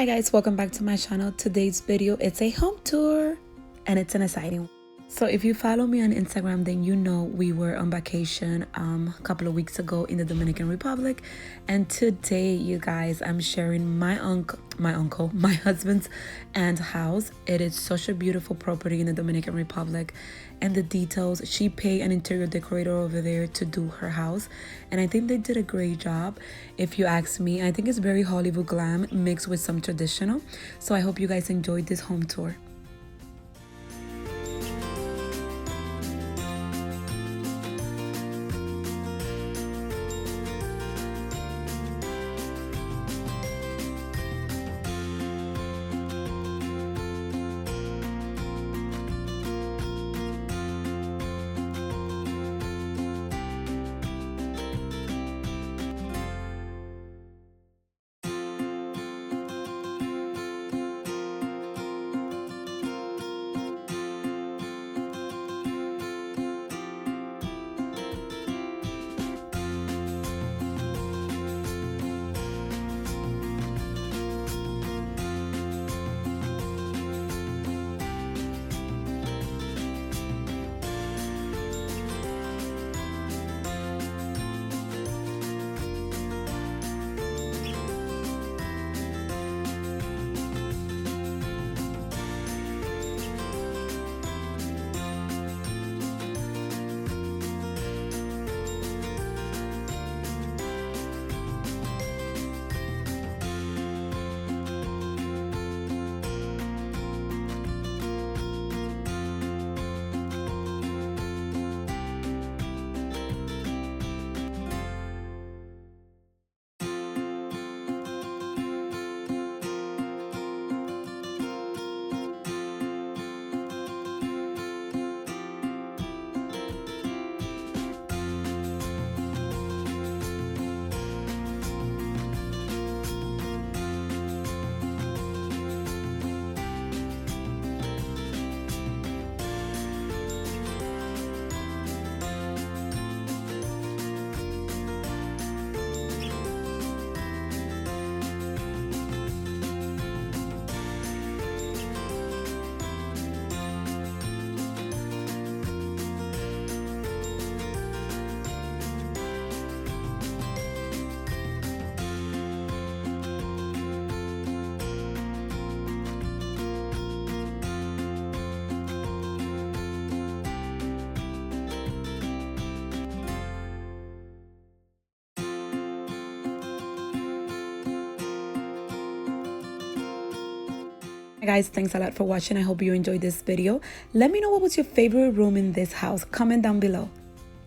Hi guys, welcome back to my channel. Today's video, it's a home tour and it's an exciting one. So if you follow me on Instagram, then you know we were on vacation a couple of weeks ago in the Dominican Republic, and today, you guys, I'm sharing my husband's aunt's house. It is such a beautiful property in the Dominican Republic, and the details. She paid an interior decorator over there to do her house, and I think they did a great job. If you ask me, I think it's very Hollywood glam mixed with some traditional. So I hope you guys enjoyed this home tour. Guys, thanks a lot for watching. I hope you enjoyed this video. Let me know what was your favorite room in this house. Comment down below.